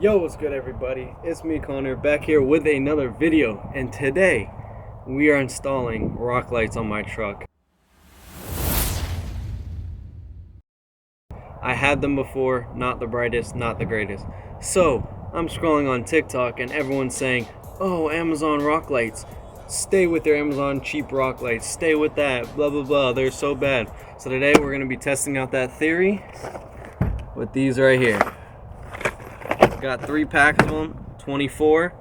Yo, what's good everybody? It's me, Connor, back here with another video, and today we are installing rock lights on my truck. I had them before, not the brightest, not the greatest. So, I'm scrolling on TikTok and everyone's saying, oh, Amazon rock lights. Stay with your Amazon cheap rock lights. Stay with that, blah, blah, blah. They're so bad. So today we're going to be testing out that theory with these right here. Got 3 packs of them, 24,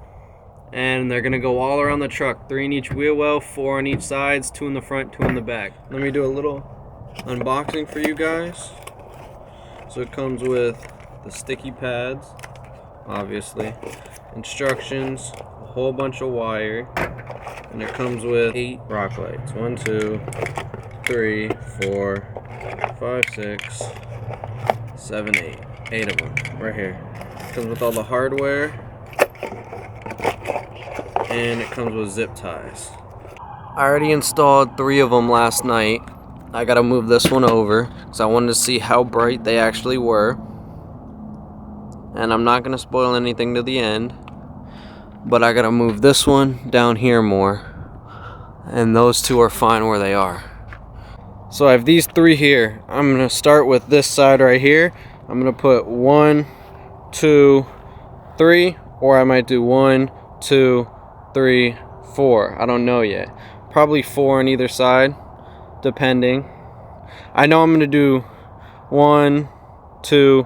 and they're gonna go all around the truck. 3 in each wheel well, 4 on each sides, 2 in the front, 2 in the back. Let me do a little unboxing for you guys. So it comes with the sticky pads, obviously, instructions, a whole bunch of wire, and it comes with 8 rock lights. 1, 2, 3, 4, 5, 6, 7, 8. 8 of them right here. Comes with all the hardware, and it comes with zip ties. I already installed 3 of them last night. I gotta move this one over because I wanted to see how bright they actually were, and I'm not gonna spoil anything to the end, but I gotta move this one down here more, and those 2 are fine where they are. So I have these 3 here. I'm gonna start with this side right here. I'm gonna put 1, 2, 3, or I might do 1, 2, 3, 4. I don't know yet. Probably 4 on either side, depending. I know I'm gonna do 1, 2,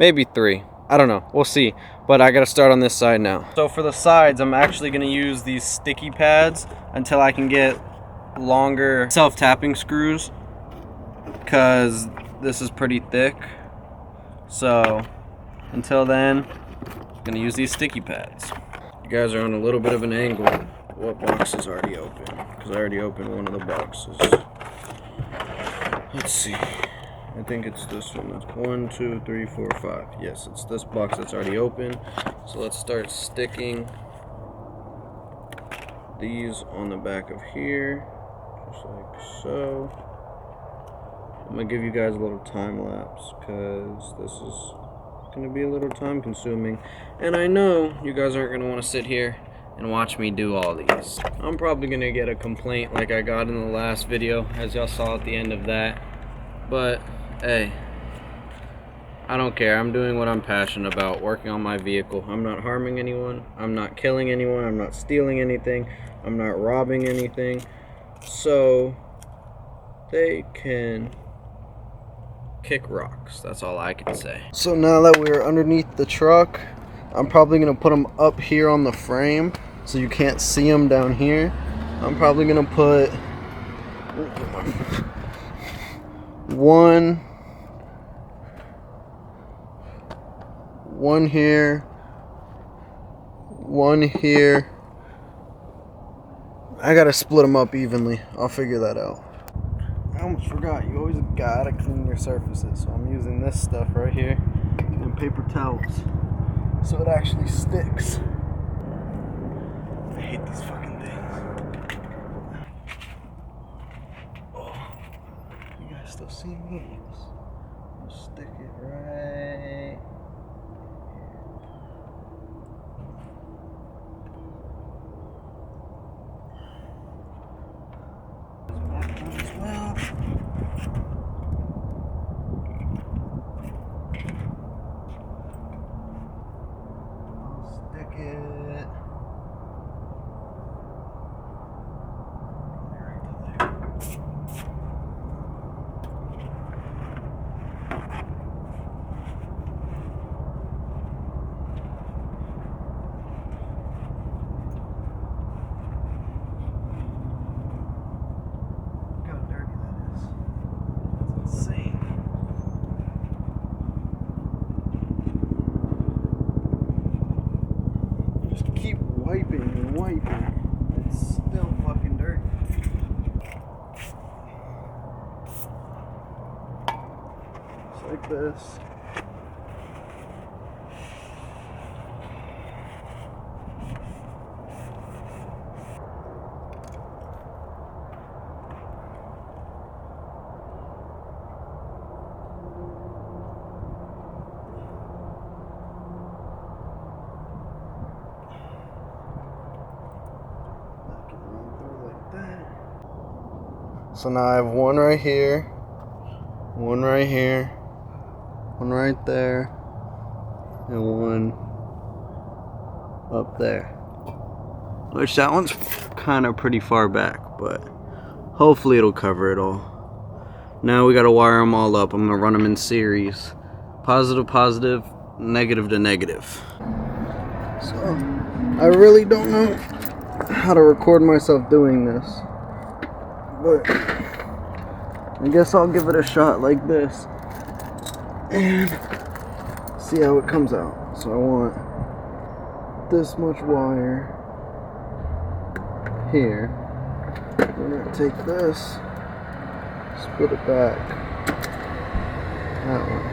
maybe 3. I don't know. We'll see. But I gotta start on this side now. So for the sides, I'm actually gonna use these sticky pads until I can get longer self-tapping screws, because this is pretty thick. So until then, I'm gonna use these sticky pads. You guys are on a little bit of an angle. What box is already open? Because I already opened one of the boxes. Let's see. I think it's this one. That's 1, 2, 3, 4, 5. Yes, it's this box that's already open. So let's start sticking these on the back of here, just like so. I'm gonna give you guys a little time lapse because this is gonna be a little time consuming, and I know you guys aren't gonna want to sit here and watch me do all these. I'm probably gonna get a complaint like I got in the last video, as y'all saw at the end of that, but hey, I don't care. I'm doing what I'm passionate about, working on my vehicle. I'm not harming anyone, I'm not killing anyone, I'm not stealing anything, I'm not robbing anything, so they can kick rocks. That's all I can say. So now that we're underneath the truck, I'm probably gonna put them up here on the frame so you can't see them down here. I'm probably gonna put one here, one here. I gotta split them up evenly. I'll figure that out. I almost forgot, you always gotta clean your surfaces. So I'm using this stuff right here and paper towels so it actually sticks. I hate these fucking things. Oh, you guys still see me? I'll stick it right. As well. Stick it right to there. Look how dirty that is. That's insane. Just keep wiping and wiping. It's still fucking dirty. Just like this. So now I have one right here, one right here, one right there, and one up there. Which that one's kind of pretty far back, but hopefully it'll cover it all. Now we gotta wire them all up. I'm gonna run them in series. Positive, positive, negative to negative. So, I really don't know how to record myself doing this, but I guess I'll give it a shot like this and see how it comes out. So I want this much wire here. I'm gonna take this, split it back, that one,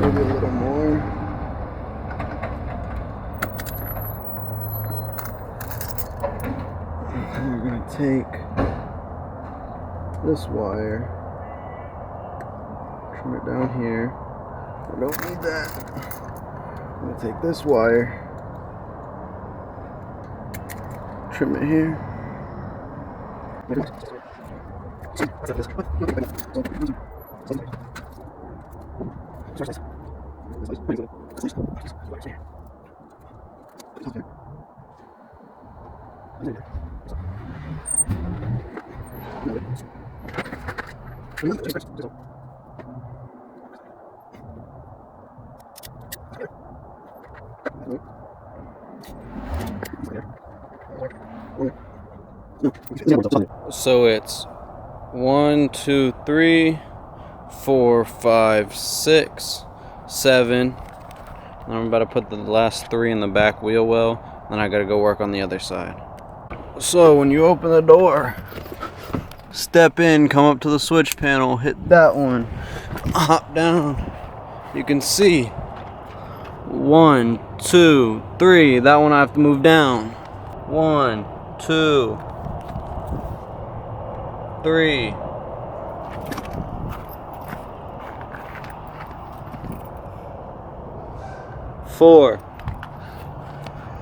maybe a little more, and we're gonna take this wire, trim it down here. I don't need that. I'm gonna take this wire, trim it here. So it's 1, 2, 3, 4, 5, 6, 7. And I'm about to put the last 3 in the back wheel well. Then I gotta go work on the other side. So when you open the door, step in, come up to the switch panel, hit that one, hop down. You can see 1, 2, 3. That one I have to move down. 1, 2, 3. 4.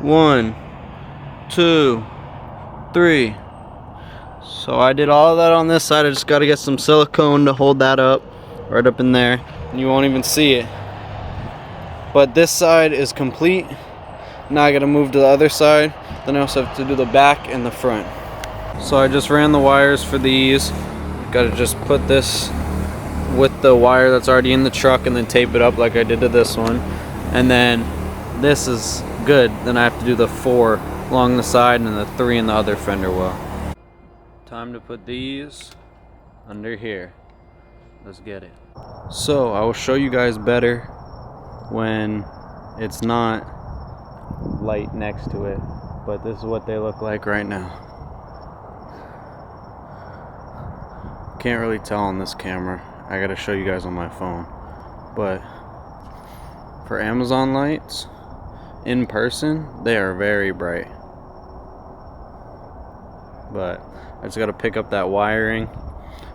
1, 2, 3. So I did all of that on this side. I just got to get some silicone to hold that up, right up in there, and you won't even see it. But this side is complete. Now I got to move to the other side. Then I also have to do the back and the front. So I just ran the wires for these. Got to just put this with the wire that's already in the truck and then tape it up like I did to this one. And then this is good. Then I have to do the 4 along the side and the 3 in the other fender well. Time to put these under here. Let's get it. So I will show you guys better when it's not light next to it, but this is what they look like right now. Can't really tell on this camera. I gotta show you guys on my phone. But for Amazon lights, in person, they are very bright. But I just gotta pick up that wiring,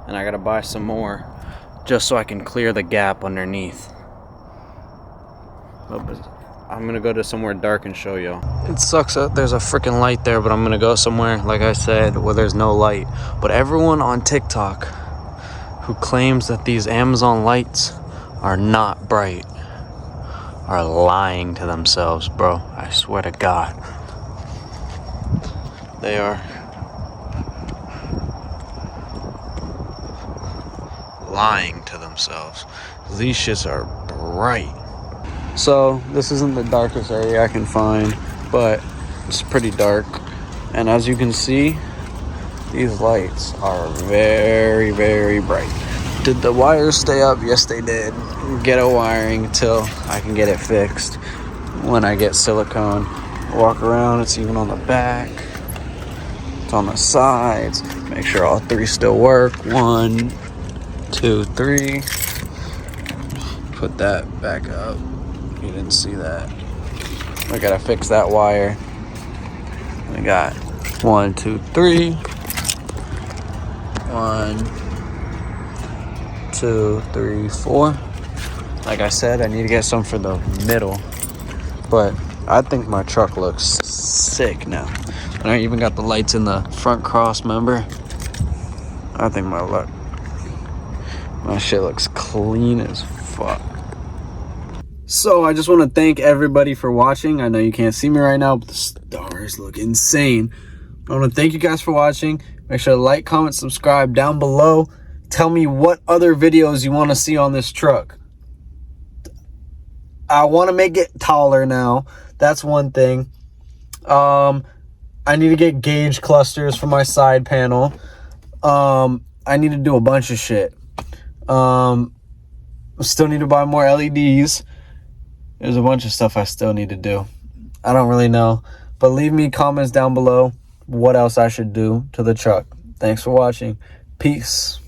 and I gotta buy some more just so I can clear the gap underneath. I'm gonna go to somewhere dark and show y'all. It sucks that there's a freaking light there, but I'm gonna go somewhere, like I said, where there's no light. But everyone on TikTok who claims that these Amazon lights are not bright are lying to themselves, bro. I swear to God. They are lying to themselves. These shits are bright. So this isn't the darkest area I can find, but it's pretty dark. And as you can see, these lights are very, very bright. Did the wires stay up? Yes, they did. Ghetto wiring until I can get it fixed. When I get silicone, walk around, it's even on the back. It's on the sides. Make sure all 3 still work. 1, 2, 3. Put that back up. You didn't see that. I gotta fix that wire. We got 1, 2, 3. 1, 2, 3, 4. Like I said, I need to get some for the middle. But I think my truck looks sick now. And I even got the lights in the front cross member. I think my shit looks clean as fuck. So I just want to thank everybody for watching. I know you can't see me right now, but the stars look insane. I want to thank you guys for watching. Make sure to like, comment, subscribe down below. Tell me what other videos you want to see on this truck. I want to make it taller now. That's one thing. I need to get gauge clusters for my side panel. I need to do a bunch of shit. Still need to buy more LEDs. There's a bunch of stuff I still need to do. I don't really know. But leave me comments down below what else I should do to the truck. Thanks for watching. Peace.